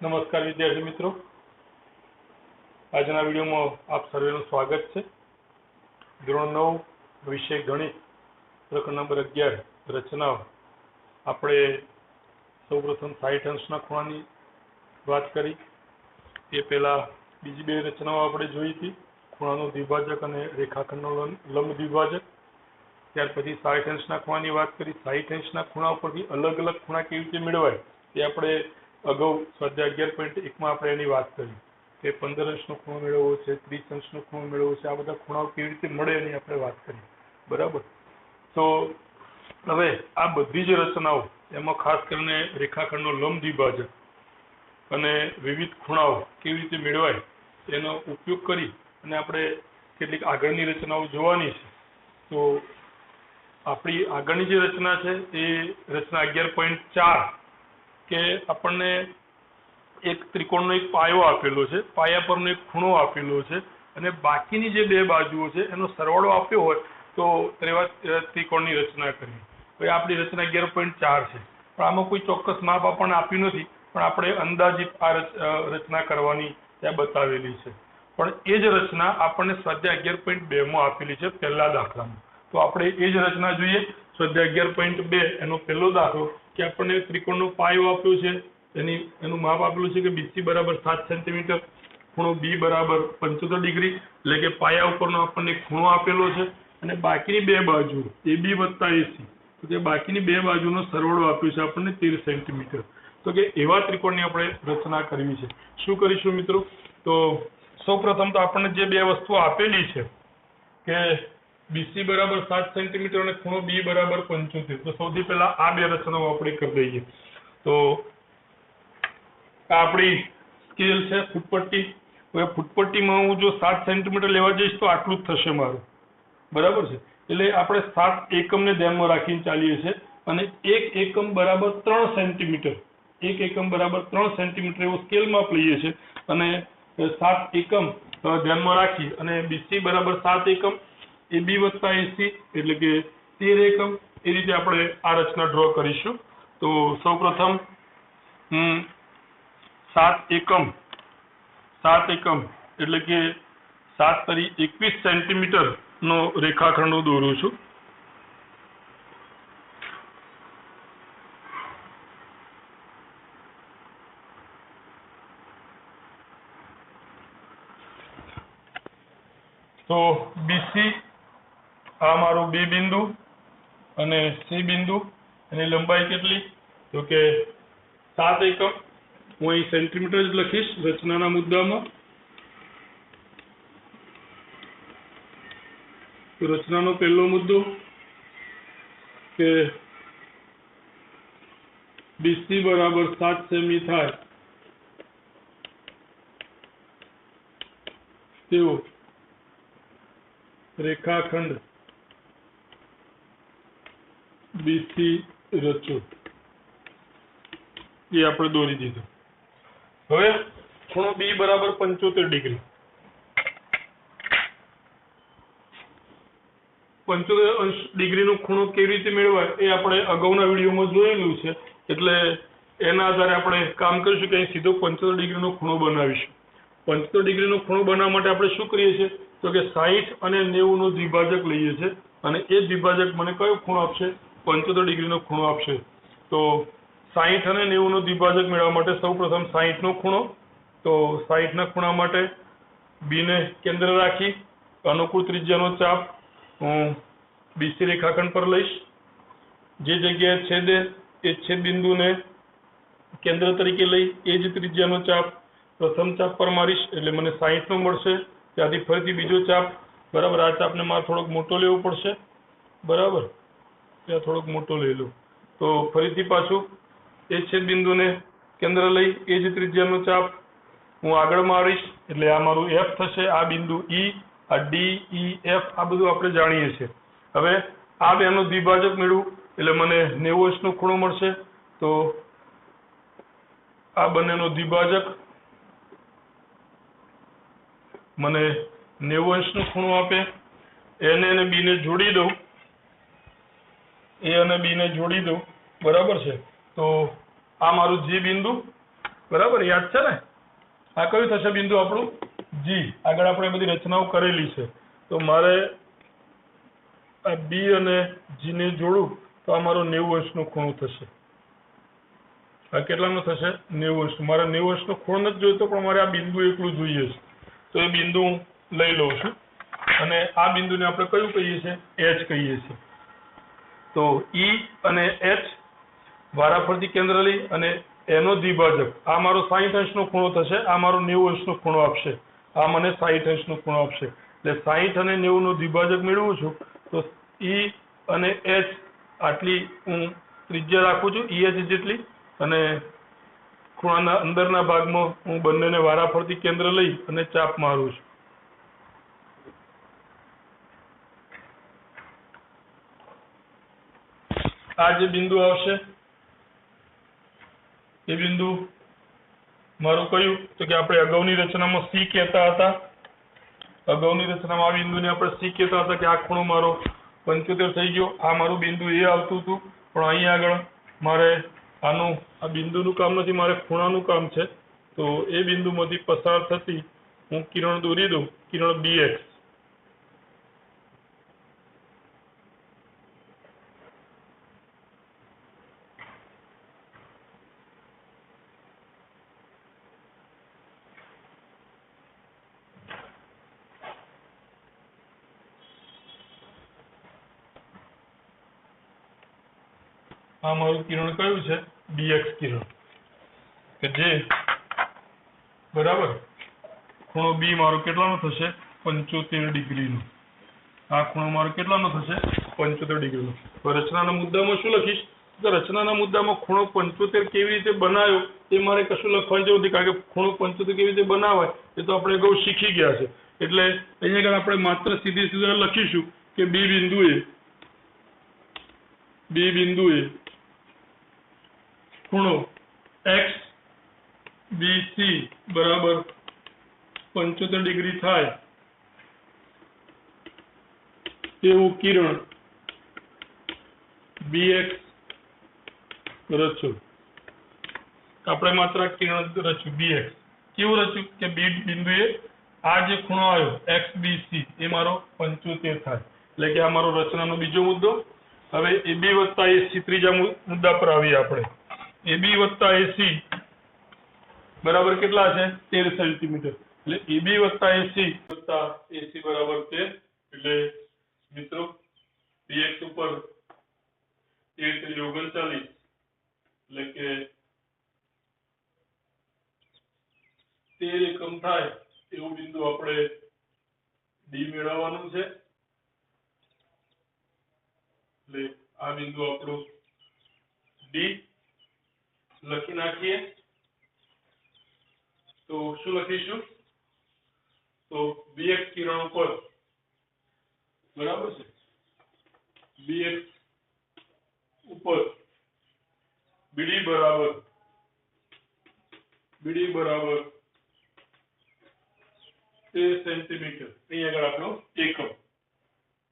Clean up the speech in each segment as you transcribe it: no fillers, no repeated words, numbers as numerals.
નમસ્કાર વિદ્યાર્થી મિત્રો, આજના વિડીયોમાં આપ સર્વેનું સ્વાગત છે। ધોરણ 9 વિષય ગણિત પ્રકરણ નંબર 11 રચનાઓ। આપણે સૌપ્રથમ 60 અંશના ખૂણાની વાત કરી। એ પહેલા બીજી બે રચનાઓ આપણે જોઈ હતી, ખૂણાનો દ્વિભાજક અને રેખાખંડનો લંબ દ્વિભાજક। ત્યાર પછી 60 અંશના ખૂણાની વાત કરી। 60 અંશના ખૂણા ઉપરથી અલગ અલગ ખૂણા કેવી રીતે મેળવાય એ આપણે અગાઉ સ્વાધ્યાય 11.1 આપણે એની વાત કરી કે 15 અંશનો ખૂણો મેળવવો છે, 30 અંશનો ખૂણો મેળવવો છે, આ બધા ખૂણાઓ કેવી રીતે મળે એની આપણે વાત કરી, બરાબર। તો હવે આ બધી જ રચનાઓ, એમાં ખાસ કરીને રેખાખંડનો લંબ દ્વિભાજક અને વિવિધ ખૂણાઓ કેવી રીતે મેળવાય એનો ઉપયોગ કરી અને આપણે કેટલીક આગળની રચનાઓ જોવાની છે। તો આપણી આગળની જે રચના છે એ રચના 11.4 કે આપણને એક ત્રિકોણનો એક પાયો આપેલો છે, પાયા પરનો એક ખૂણો આપેલો છે અને બાકીની જે બે બાજુઓ છે એનો સરવાળો આપ્યો હોય તો તેવા ત્રિકોણની રચના કરવી। હવે આપણી રચના 11.4 છે, પણ આમાં કોઈ ચોક્કસ માપ આપણને આપ્યું નથી, પણ આપણે અંદાજિત આ રચના કરવાની ત્યાં બતાવેલી છે। પણ એ જ રચના આપણને સ્વાધ્યાય 11.2 માં આપેલી છે, પહેલા દાખલામાં। તો આપણે એ જ રચના જોઈએ। સ્વાધ્યાય 11.2 એનો પહેલો દાખલો કે આપણને ત્રિકોણનો પાયો આપ્યો છે, એનું માપ આપેલું છે કે BC બરાબર 7 સેન્ટીમીટર, ખૂણો B બરાબર 75 ડિગ્રી, એટલે કે પાયા ઉપરનો આપણને ખૂણો આપેલો છે અને બાકીની બે બાજુ AB વત્તા AC, તો કે બાકીની બે બાજુનો સરવાળો આપ્યો છે આપણને 13 સેન્ટીમીટર। તો કે એવા ત્રિકોણની આપણે રચના કરવી છે। શું કરીશું મિત્રો? તો સૌપ્રથમ તો આપણને જે બે વસ્તુઓ આપેલી છે કે BC બરાબર 7 સેન્ટીમીટર અને ખૂણો B બરાબર 75, તો સૌથી પહેલા આ બે રચનાઓ આપણે કરી દઈએ। તો આપણી સ્કેલ છે ફૂટપટ્ટી। હવે ફૂટપટ્ટીમાં હું જો 7 સેન્ટીમીટર લેવા જઈશ તો આટલું જ થશે મારું, બરાબર છે। એટલે આપણે 7 એકમને ધ્યાનમાં રાખીને ચાલીએ છીએ અને 1 એકમ બરાબર 3 સેન્ટીમીટર, 1 એકમ બરાબર 3 સેન્ટીમીટર એવો સ્કેલ માપ લઈએ છીએ અને 7 એકમ ધ્યાનમાં રાખી અને BC બરાબર 7 એકમ, AB વત્તા AC એટલે કે 13 એકમ, એ રીતે આપણે આ રચના ડ્રો કરીશું। તો સૌપ્રથમ 7 એકમ એટલે કે 7 તરી 21 સેન્ટીમીટર નો રેખાખંડ હું દોરું છું। તો BC આ મારું B બિંદુ અને C બિંદુ, એની લંબાઈ કેટલી? તો કે 7 એકમ। હું અહીં સેન્ટીમીટર જ લખીશ રચનાના મુદ્દામાં। તો રચનાનો પહેલો મુદ્દો કે BC બરાબર 7 સેમી થાય તેવો રેખાખંડ BC રચો, એ આપણે દોરી દીધું। હવે ખૂણો B બરાબર 75 ડિગ્રી, 75 અંશ ડિગ્રીનો ખૂણો કેવી રીતે મેળવાય એ આપણે અગાઉના વિડીયોમાં જોયેલું છે, એટલે એના આધારે આપણે કામ કરીશું કે અહીં સીધો 75 ડિગ્રીનો ખૂણો બનાવીશું। 75 ડિગ્રીનો ખૂણો બનાવવા માટે આપણે શું કરીએ છીએ? તો કે 60 અને 90 નો દ્વિભાજક લઈએ છીએ અને એ દ્વિભાજક મને કયો ખૂણો આપશે? 75 ડિગ્રીનો ખૂણો આપશે। તો 60 અને 90 નો દ્વિભાજક મેળવવા માટે સૌપ્રથમ 60 નો ખૂણો, તો 60 ના ખૂણા માટે B ને કેન્દ્ર રાખી અનુકૂળ ત્રિજ્યાનો ચાપ હું BC રેખાખંડ પર લઈશ। જે જગ્યાએ છેદે એ છેદ બિંદુને કેન્દ્ર તરીકે લઈ એ જ ત્રિજ્યાનો ચાપ પ્રથમ ચાપ પર મારીશ એટલે મને 60 નો મળશે। ત્યાંથી ફરીથી બીજો ચાપ, બરાબર, આ ચાપને મારે થોડોક મોટો લેવો પડશે, બરાબર, ત્યાં થોડોક મોટો લઈ લો। તો ફરીથી પાછું એ છેદ બિંદુને કેન્દ્ર લઈ એ જ ત્રિજ્યાનો ચાપ હું આગળ મારીશ એટલે આ મારું F થશે, આ બિંદુ E, આ D, E, F, આ બધું આપણે જાણીએ છીએ। હવે આ બેનો દ્વિભાજક મેળવું એટલે મને 90 અંશનો ખૂણો મળશે। તો આ બંનેનો દ્વિભાજક મને 90 અંશનો ખૂણો આપે। એને અને B ને જોડી દઉં, A અને B ને જોડી દઉં, બરાબર છે। તો આ મારું G બિંદુ, બરાબર, યાદ છે ને? આ કયું થશે બિંદુ આપણું? જી. આગળ આપણે બધી રચનાઓ કરેલી છે, તો મારે આ બી અને જી ને જોડું તો આ મારો 90° ખૂણો થશે. આ કેટલાનો થશે? 90°. મારે 90° ખૂણો નથી જોઈતો, પણ મારે આ બિંદુ એકલું જોઈએ છે, તો એ બિંદુ હું લઈ લઉં છું. અને આ બિંદુને આપણે કયું કહીએ છીએ? એચ કહીએ છીએ. તો ઈ અને એચ વારાફરતી કેન્દ્ર લઈ અને એનો દ્વિભાજક, આ મારો 60° ખૂણો થશે, આ મારો 90° ખૂણો આપશે, આ મને 60° ખૂણો આપશે. એટલે 60 અને 90 નું દ્વિભાજક મેળવું છું, તો ઈ અને એચ આટલી હું ત્રિજ્યા રાખું છું, EH જેટલી, અને ખૂણાના અંદરના ભાગમાં હું બંનેને વારાફરતી કેન્દ્ર લઈ અને ચાપ મારું છું. આ જે બિંદુ આવશે એ બિંદુ મારું કયું? તો કે આપણે અગાઉની રચનામાં C કહેતા હતા. અગાઉની રચનામાં આ બિંદુને આપણે C કહેતા હતા કે આ ખૂણો મારો 75 થઈ ગયો. આ મારું બિંદુ એ આવતું હતું, પણ અહીં આગળ મારે આ બિંદુનું કામ નથી, મારે ખૂણાનું કામ છે. તો એ બિંદુમાંથી પસાર થતી હું કિરણ દોરી દઉં, કિરણ BX. આ મારું કિરણ કયું છે? BX કિરણ, કે જે બરાબર ખૂણો B મારો કેટલાનો થશે? 75° નો. આ ખૂણો મારો કેટલાનો થશે? 75° નો. તો રચનાના મુદ્દામાં શું લખીશ? તો રચનાના મુદ્દામાં ખૂણો 75 કેવી રીતે બનાવ્યો એ મારે કશું લખવાની જરૂર નથી, કારણ કે ખૂણો 75 કેવી રીતે બનાવાય એ તો આપણે અગાઉ શીખી ગયા છે. એટલે અહીંયા આગળ આપણે માત્ર સીધા લખીશું કે B બિંદુએ ખૂણો XBC બરાબર 75° થાય તેવું કિરણ BX રચ્યું. આપણે માત્ર કિરણ રચ્યું BX. કેવું રચ્યું? કે B બિંદુએ આ જે ખૂણો આવ્યો XBC એ મારો 75 થાય. એટલે કે આ મારો રચનાનો બીજો મુદ્દો. હવે AB વત્તા AC ત્રીજા મુદ્દા પર આવીએ આપણે. AB વત્તા AC બરાબર કેટલા છે? 13 સેન્ટીમીટર. એટલે AB વત્તા AC બરાબર 13. એટલે મિત્રો BX ઉપર 13 × 39, એટલે કે 13 એકમ થાય એવું બિંદુ આપણે D મેળવવાનું છે. એટલે આ બિંદુ આપણું D લખી નાખીએ. તો શું લખીશું? તો BX કિરણ ઉપર બરાબર છે, BX ઉપર BD બરાબર 13 સેન્ટીમીટર. અહીં આગળ આપણો એકમ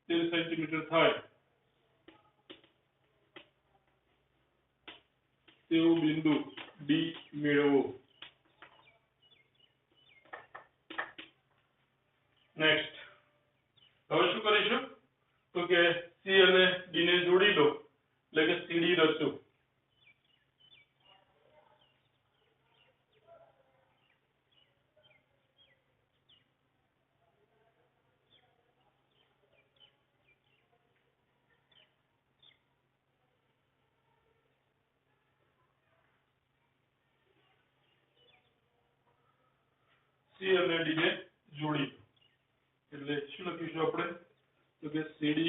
13 સેન્ટીમીટર થાય તેવું બિંદુ D મેળવો. નેક્સ્ટ હવે શું કરીશું? તો કે C અને D ને જોડી દો, એટલે કે CD રચો. C અને D ને જોડી દો. એટલે શું લખીશું આપણે? તો કે CD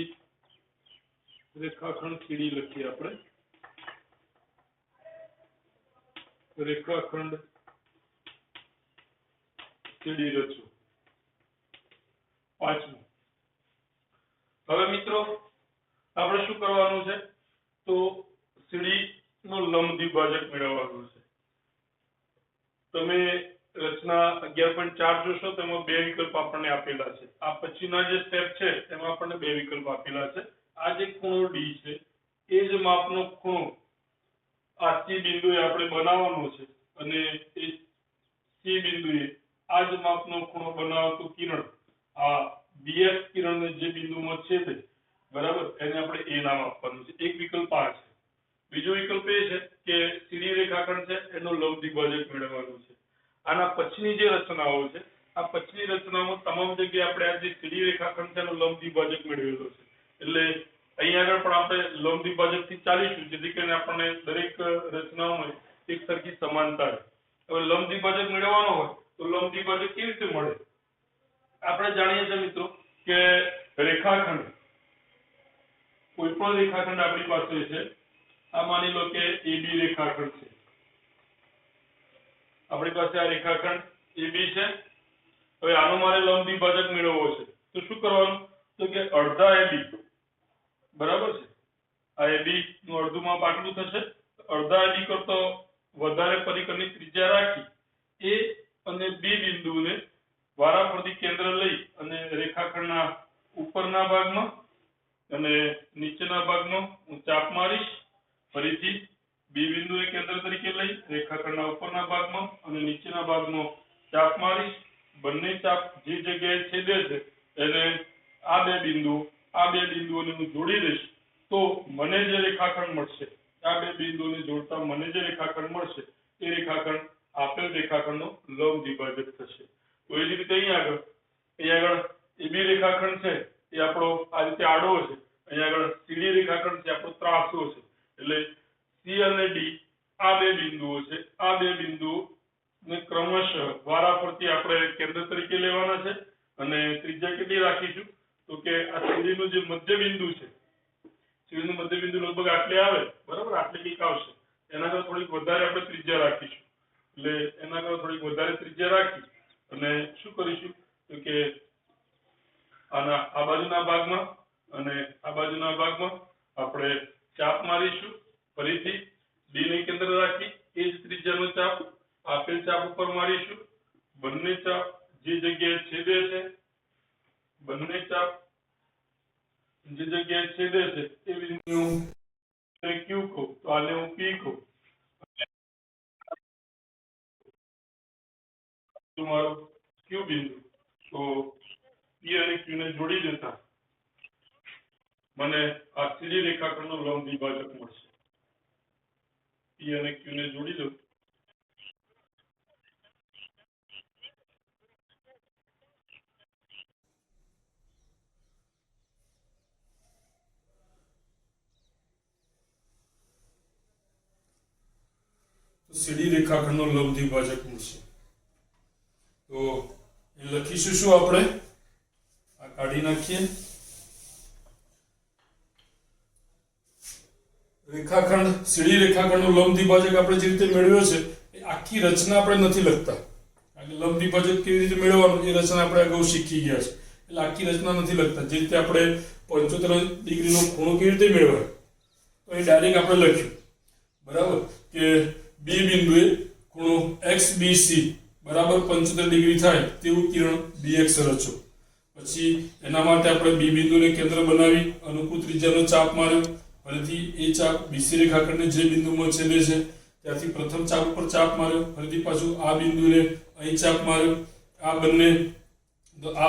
રેખાખંડ CD લખીએ આપણે. રેખાખંડ CD રચો. પાંચમું. હવે મિત્રો આપણે શું કરવાનું છે? તો CD નો લંબ દ્વિભાજક મેળવવાનું છે. તમે રચના 11.4 જોશો, તેમાં બે વિકલ્પ આપણને આપેલા છે. આ પછીના જે સ્ટેપ છે તેમાં આપણને બે વિકલ્પ આપેલા છે. આ જે ખૂણો D છે એ જ માપનો ખૂણો આ C બિંદુએ આપણે બનાવવાનો છે, અને એ સી બિંદુએ આ જ માપનો ખૂણો બનાવતું કિરણ આ BX કિરણને જે બિંદુમાં છેદે, બરાબર, એને આપણે A નામ આપવાનું છે. એક વિકલ્પ આ છે. બીજો વિકલ્પ એ છે કે સીધી રેખાખંડ છે એનો લંબ દ્વિભાજક મેળવવાનું છે. આના પછીની જે રચનાઓ છે, આ પછીની રચનામાં તમામ જગ્યાએ આપણે આ જે સીધી રેખાખંડ છે એનો લંબ દ્વિભાજક મેળવેલો છે. એટલે અહીંયા આગળ પણ આપણે લંબ દ્વિભાજક થી ચાલીશું, જેથી કરીને આપણને દરેક રચનાઓમાં એક સરખી સમાનતા રહે. હવે લંબ દ્વિભાજક મેળવવાનો હોય તો લંબ દ્વિભાજક કેવી રીતે મળે? આપણે જાણીએ છીએ મિત્રો કે રેખાખંડ, કોઈ પણ રેખાખંડ આપણી પાસે છે, આ માની લો કે AB રેખાખંડ છે. આપણી પાસે આ રેખાખંડ AB છે. હવે આનો મારે લંબ દ્વિભાજક મેળવવો છે તો શું કરવાનું? તો કે અડધા AB, બરાબર છે, આ AB નું અડધું માપ આટલું થશે. અડધા AB કરતો વધારે પરિકરની ત્રિજ્યા રાખી A અને B બિંદુને વારાફરતી કેન્દ્ર લઈ અને રેખાખંડના ઉપરના ભાગમાં અને નીચેના ભાગમાં હું ચાપ મારીશ. ફરીથી B બિંદુને કેન્દ્ર તરીકે લઈ રેખાખંડના ઉપરના ભાગમાં અને નીચેના ભાગમાં ચાપ મારીશ. બંને ચાપ જે જગ્યાએ છેદે છે એને આ બે બિંદુઓને હું જોડી દઈશ તો મને જે રેખાખંડ મળશે, આ બે બિંદુઓને જોડતા મને જે રેખાખંડ મળશે એ રેખાખંડ આપેલ રેખાખંડનો લંબ દ્વિભાજક થશે. તો એ જ રીતે અહીંયા આગળ AB રેખાખંડ છે એ આપણો આ રીતે આડો છે. અહીંયા આગળ CD રેખાખંડ છે આપણો ત્રાંસો છે. એટલે C અને D આ બે બિંદુઓ છે. આ બે બિંદુઓ ને ક્રમશઃ વારાફરતી આપણે કેન્દ્ર તરીકે લેવાના છે અને ત્રિજ્યા કેટલી રાખીશું? તો કે આ CD નું જે મધ્ય બિંદુ છે, CD નું મધ્ય બિંદુ લગભગ આટલે આવે, બરાબર, આટલે કંઈક આવશે. એના કરતા થોડીક વધારે આપણે ત્રિજ્યા રાખીશું. એટલે એના કરતા થોડીક વધારે ત્રિજ્યા રાખી અને શું કરીશું? તો કે આના આ બાજુના ભાગમાં અને આ બાજુના ભાગમાં આપણે ચાપ મારીશું. ફરીથી D ને કેન્દ્ર રાખી એ જ ત્રિજ્યાનો ચાપ આપેલ ચાપ ઉપર મારીશું. બંને ચાપ જે જગ્યાએ છેદે છે, બંને ચાપ જે જગ્યાએ છેદે છે એ બિંદુ Q કહું તો આને હું P કહું. મારું Q બિંદુ, તો P અને Q ને જોડી દેતા મને આ સીધી રેખાખંડનો લંબ દ્વિભાજક મળશે. P અને Q ને જોડી દઉં સીધી રેખાખંડનો લંબ દ્વિભાજક મળશે. તો એ લખીશું શું આપણે? આ કાઢી નાખીએ. રેખાખંડ, સીધી રેખાખંડનો લંબ દ્વિભાજક આપણે જે રીતે મેળવ્યો છે એ આખી રચના આપણે નથી લખતા. કારણ કે લંબ દ્વિભાજક કેવી રીતે મેળવવાનું એ રચના આપણે અગાઉ શીખી ગયા છે. એટલે આખી રચના નથી લખતા. જે રીતે આપણે 75 ડિગ્રીનો ખૂણો કેવી રીતે મેળવાય તો એ ડાયરેક્ટ આપણે લખ્યું, બરાબર, કે B બિંદુએ ખૂણો XBC બરાબર 75 ડિગ્રી થાય તેવું કિરણ BX રચો. પછી એના માટે આપણે B બિંદુને કેન્દ્ર બનાવી અનુકૂળ ત્રિજ્યાનો ચાપ માર્યો. ફરીથી એ ચાપ BC રેખાખંડને જે બિંદુમાં છેદે છે ત્યાંથી પ્રથમ ચાપ ઉપર ચાપ માર્યો. ફરીથી પાછું આ બિંદુને અહીં ચાપ માર્યો. આ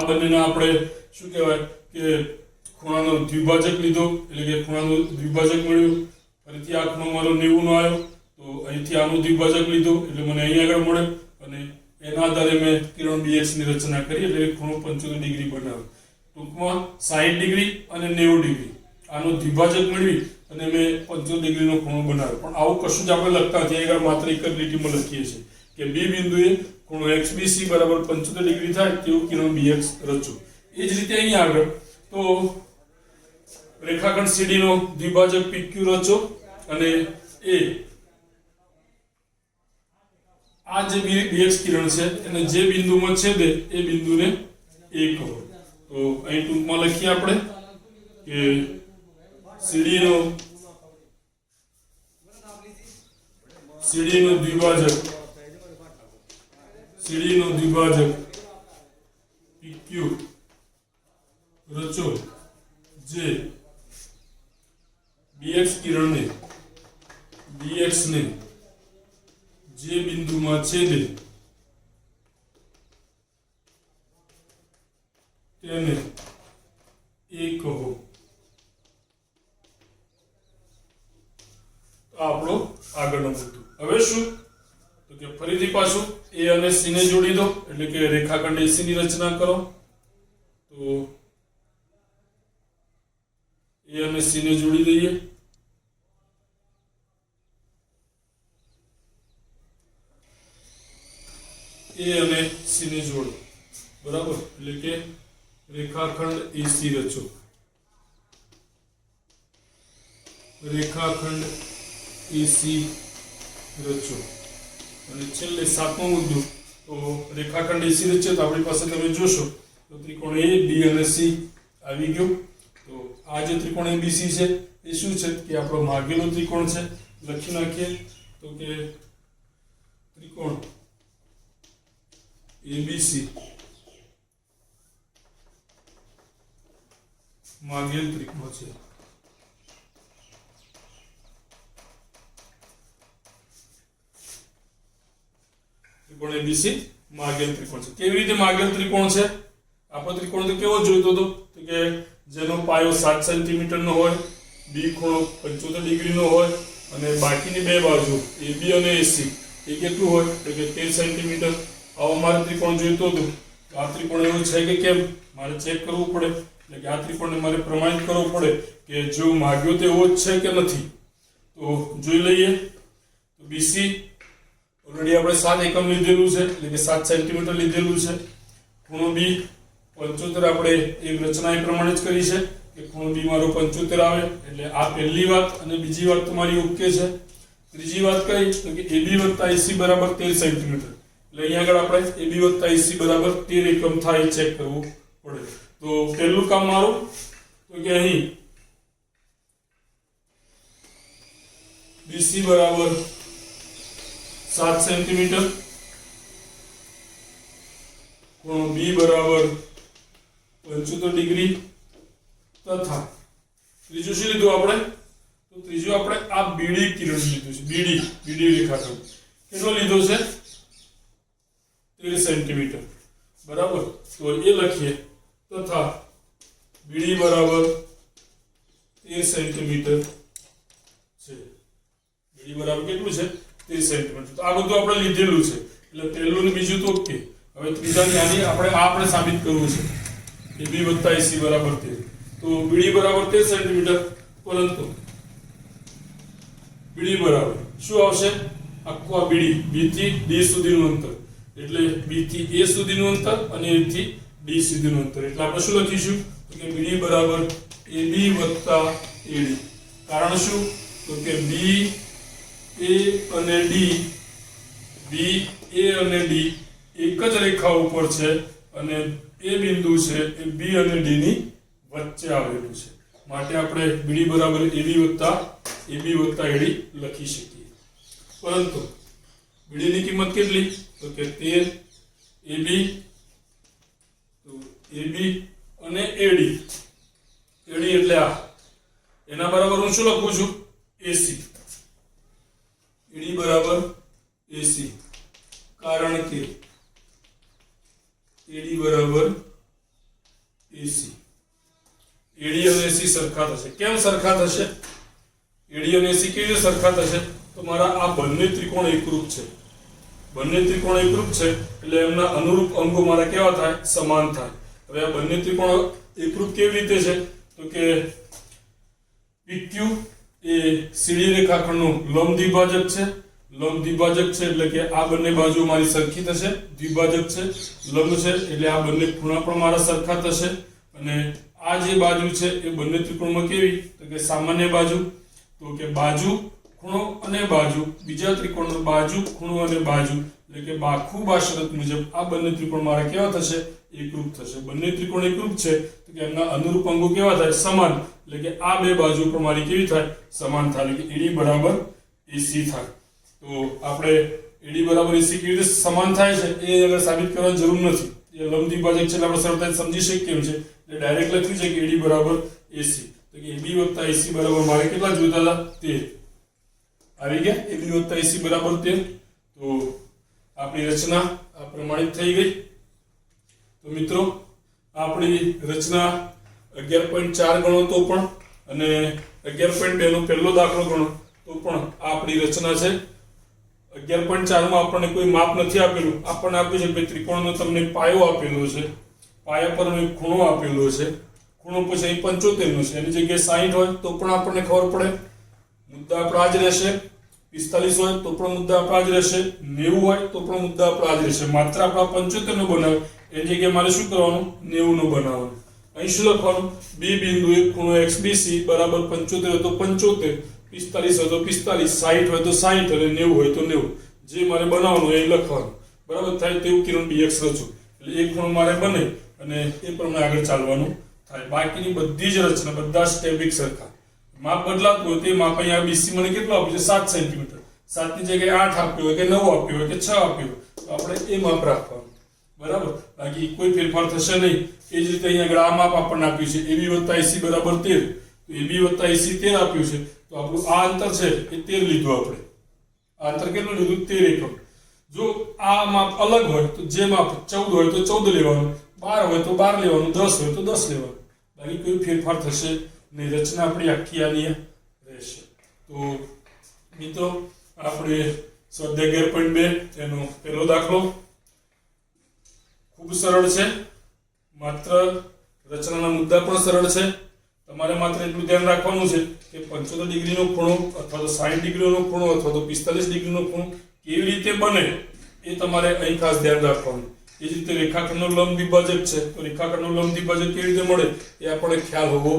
બંનેના આપણે શું કહેવાય કે ખૂણાનો દ્વિભાજક લીધો, એટલે કે ખૂણાનો દ્વિભાજક મળ્યો. ફરીથી આ ખૂણો મારો 90 નો આવ્યો તો અહીંથી આનો દ્વિભાજક લીધો એટલે મને અહીં આગળ મળે અને એના આધારે મેં કિરણ BX ની રચના કરી એટલે ખૂણો 75 ડિગ્રી બનાવ્યો. ટૂંકમાં 60 ડિગ્રી અને 90 ડિગ્રી આનો દ્વિભાજક મેળવી અને મેં 75 ડિગ્રીનો ખૂણો બનાવ્યો. પણ આવું કશું જ આપણે લખતા નથી. આગળ માત્ર એક જ લીટીમાં લખીએ છીએ કે B બિંદુએ ખૂણો XBC બરાબર 75 ડિગ્રી થાય તેવું કિરણ BX રચો. એ જ રીતે અહીં આગળ તો રેખાખંડ CD નો દ્વિભાજક PQ રચો અને એ આ જે BX કિરણ છે એને જે બિંદુમાં છેદે એ બિંદુને A કહો. તો અહીં ટૂંકમાં લખીએ આપણે કે CD નો દ્વિભાજક PQ રચો જે BX ને જે બિંદુમાં તેને એ કહો. આપણો આગળનો મુદ્દો. હવે શું તો કે ફરીથી પાછું એ અને સી ને જોડી દો, એટલે કે રેખાખંડ એસી ની રચના કરો. તો એ અને સી ને જોડી દઈએ. એ અને સી ને જોડો, બરાબર, એટલે કે રેખાખંડ એસી રચો. રેખાખંડ એસી રચો. અને છેલ્લે સાતમો મુદ્દો, તો રેખાખંડ એસી રચે તો આપણી પાસે તમે જોશો તો ત્રિકોણ એ બી અને સી આવી ગયો. તો આ જે ત્રિકોણ એબીસી છે એ શું છે કે આપણો માગેલો ત્રિકોણ છે. લખી નાખીએ તો કે ત્રિકોણ એબીસી માગેલ ત્રિકોણ છે. ત્રિકોણ એબીસી માગેલ ત્રિકોણ છે. કેવી રીતે માગેલ ત્રિકોણ છે? આપણો ત્રિકોણ તો કેવો જોઈતો હતો તો કે જેનો પાયો 7 સેન્ટીમીટર નો હોય, બી ખૂણો 75 ડિગ્રી નો હોય અને બાકીની બે બાજુ AB અને AC એ કેટલું હોય તો કે 13 સેન્ટીમીટર. આવો મારે ત્રિકોણ જોઈતો હતો. તો આ ત્રિકોણ એવો છે કે કેમ મારે ચેક કરવું પડે, એટલે કે આ ત્રિકોણને મારે પ્રમાણિત કરવું પડે કે જો માગ્યો તેવો જ છે કે નથી. તો જોઈ લઈએ. તો BC ઓલરેડી આપણે 7 એકમ લીધેલું છે, એટલે કે 7 સેન્ટીમીટર લીધેલું છે. ખૂણો B 75 આપણે એક રચના એ પ્રમાણે જ કરી છે કે ખૂણો B મારો 75 આવે. એટલે આ પહેલી વાત. અને બીજી વાત તમારી ઓકે છે. ત્રીજી વાત કઈ તો કે AB + AC બરાબર 13 સેન્ટીમીટર. એટલે અહીંયા આગળ આપણે AB + AC બરાબર 13 એકમ થાય ચેક કરવું પડે. તો પહેલું કામ મારું તો કે અહીં BC બરાબર 7 સેન્ટીમીટર, ખૂણો B બરાબર 75 ડિગ્રી તથા ત્રીજું શું લીધું આપણે તો ત્રીજું આપણે આ બીડી કિરણ લીધું છે. બીડી રેખાખંડ કેટલો લીધો છે 13 સેન્ટીમીટર, બરાબર. તો એ લખીએ તથા બીડી બરાબર 13 સેન્ટીમીટર છે. બીડી બરાબર કેટલું છે 13 સેન્ટીમીટર. તો આ બધું આપણે લીધેલું છે. એટલે પહેલું ને બીજું તો ઓકે. હવે ત્રીજાની આની આપણે સાબિત કરવું છે કે B + AC બરાબર 13. તો BD બરાબર 13 સેન્ટીમીટર, પરંતુ BD બરાબર શું આવશે આખું આ BD થી D સુધીનું અંતર, એટલે B થી A સુધીનું અંતર અને A થી D સુધીનું અંતર. એટલે આપણે શું લખીશું તો કે BD બરાબર AB + AD. કારણ શું તો કે B A અને D એક જ રેખા ઉપર છે અને એ બિંદુ છે એ B અને D ની વચ્ચે આવેલું છે. માટે આપણે BD બરાબર AB + AD લખી શકીએ. પરંતુ BD ની કિંમત કેટલી તો કે 13 AB, તો AB અને AD એટલે આ એના બરાબર હું શું લખું છું AC. AD બરાબર AC કારણ કે AD બરાબર AC. AD અને AC સરખા થશે. કેમ સરખા થશે? AD અને AC કેવી રીતે સરખા થશે? તો મારા આ બંને ત્રિકોણ એકરૂપ છે. બંને ત્રિકોણ એકરૂપ છે એટલે એમના અનુરૂપ અંગો મારા કેવા થાય સમાન થાય. હવે આ બંને ત્રિકોણ એકરૂપ કેવી રીતે છે તો કે PQ એ CD રેખાખંડનું લંબ દ્વિભાજક છે. લંબ દ્વિભાજક છે એટલે કે આ બંને બાજુ મારી સરખી થશે. દ્વિભાજક છે, લંબ છે એટલે આ બંને ખૂણા પણ મારા સરખા થશે. અને આ જે બાજુ છે એ બંને ત્રિકોણમાં કેવી તો કે સામાન્ય બાજુ. તો કે બાજુ ખૂણો અને બાજુ, બીજા ત્રિકોણનો બાજુ ખૂણો અને બાજુ, એટલે કે બાખુબા શરત મુજબ આ બંને ત્રિકોણ મારા કેવા થશે એકરૂપ થશે. બંને ત્રિકોણ એકરૂપ છે તો કે એમના અનુરૂપ અંગો કેવા થાય સમાન, એટલે કે આ બે બાજુ પર મારી કેવી થાય સમાન થાય, એટલે કે AD બરાબર AC થાય. તો આપણે AD બરાબર AC કેવી રીતે સમાન થાય છે એ આગળ સાબિત કરવાની જરૂર નથી. એ લંબ દ્વિભાજક છે એટલે આપણે સરળતાથી સમજી શકીએ કેમ છે. એટલે ડાયરેક્ટ લખ્યું છે કે AD બરાબર AC. તો કે AB + AC બરાબર મારે કેટલા જોઈતા હતા 13 આવી ગયા. AB + AC બરાબર 13. તો આપણી રચના આ પ્રમાણિત થઈ ગઈ. તો મિત્રો આપણી રચના 11.4 ગણો તો પણ અને 11.2 નો પહેલો દાખલો ગણો તો પણ આ આપણી રચના છે. 11.4 માં આપણને કોઈ માપ નથી આપેલું, આપણને આપ્યું છે કે ત્રિકોણનો તમને પાયો આપેલો છે, પાયા પરનો એક ખૂણો આપેલો છે, ખૂણો પછી અહીં 75 નો છે, એની જગ્યાએ 60 હોય તો પણ આપણને ખબર પડે, મુદ્દા આપણા જ રહેશે. 45 હોય તો પણ મુદ્દા આપણા જ રહેશે, 90 હોય તો પણ મુદ્દા આપણા જ રહેશે. માત્ર આપણા 75 નો બનાવે એની જગ્યાએ મારે શું કરવાનું, 90 નો બનાવવાનું. અહીં શું લખવાનું, બી બિંદુએ ખૂણો XBC બરાબર 75 હોય તો 75, 45 હોય તો 45, 60 હોય તો 60 અને 90 હોય તો 90. જે મારે બનાવવાનું એ લખવાનું. બરાબર થાય તેવું કિરણ dx રચો એટલે એક ખૂણો મારે બને અને એ પ્રમાણે આગળ ચાલવાનું થાય. બાકીની બધી જ રચના, બધા સ્ટેપ એક સરખા. માપ બદલાતું હોય તે માપ અહીંયા BC મને કેટલું આપ્યું છે, 7 સેન્ટીમીટર. 7 ની જગ્યાએ 8 આપ્યું હોય કે 9 આપ્યું હોય કે 6 આપ્યું હોય તો આપણે એ માપ રાખવાનું. બરાબર, બાકી કોઈ ફેરફાર થશે નહીં. એ જ રીતે અહીંયા આગળ આ માપ આપણને આપ્યું છે, AB + AC બરાબર 13. તો AB + AC 13 આપ્યું છે તો આપણું આ અંતર છે એ 13 લીધું આપણે. આ અંતર કેટલું લીધું, 13 એકમ. જો આ માપ અલગ હોય તો જે માપ 14 હોય તો 14 લેવાનું, 12 હોય તો 12 લેવાનું, 10 હોય તો 10 લેવાનું. બાકી કોઈ ફેરફાર થશે નહીં. રચના આપણી આખી આની રહેશે. તો મિત્રો આપણે સ્વાધ્યાય 11.2 એનો પહેલો દાખલો ખૂબ સરળ છે. માત્ર રચનાના મુદ્દા પણ સરળ છે. તમારે માત્ર એટલું ધ્યાન રાખવાનું છે કે 75 ડિગ્રીનો ખૂણો અથવા તો 60 ડિગ્રીનો ખૂણો અથવા તો 45 ડિગ્રીનો ખૂણો કેવી રીતે બને એ તમારે અહીં ખાસ ધ્યાન રાખવાનું. એ જ રીતે રેખાખંડનો લંબ દ્વિભાજક છે તો રેખાખંડનો લંબ દ્વિભાજક કેવી રીતે મળે એ આપણને ખ્યાલ હોવો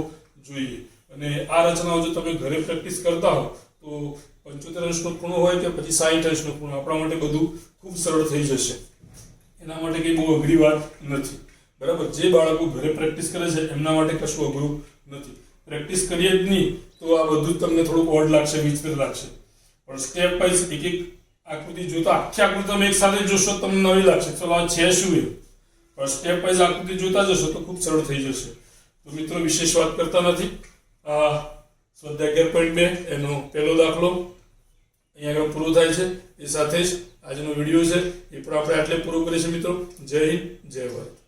જોઈએ. અને આ રચનાઓ જો તમે ઘરે પ્રેક્ટિસ કરતા હો તો 75 અંશનો ખૂણો હોય કે પછી 60 અંશનો ખૂણો આપણા માટે બધું ખૂબ સરળ થઈ જશે. એના માટે કંઈ બહુ અઘરી વાત નથી. બરાબર, જે બાળકો ઘરે પ્રેક્ટિસ કરે છે એમના માટે કશું અઘરું નથી. પ્રેક્ટિસ કરીએ જ નહીં તો આ બધું તમને થોડુંક ઓડ લાગશે, વિચિત્ર લાગશે. પણ સ્ટેપ વાઇઝ એક એક આકૃતિ જોતા, આખી આકૃતિ તમે એક સાથે જોશો તમને નવી લાગશે, ચલો આ છે શું એ. પણ સ્ટેપ વાઇઝ આકૃતિ જોતા જશો તો ખૂબ સરળ થઈ જશે. તો મિત્રો વિશેષ વાત કરતા નથી. સ્વાધ્યાય 11.2 એનો પહેલો દાખલો અહીંયા આગળ પૂરો થાય છે. એ સાથે જ આજનો વિડીયો છે એ પણ આપણે આટલે પૂરો કરીએ છીએ મિત્રો. જય હિન્દ, જય ભારત.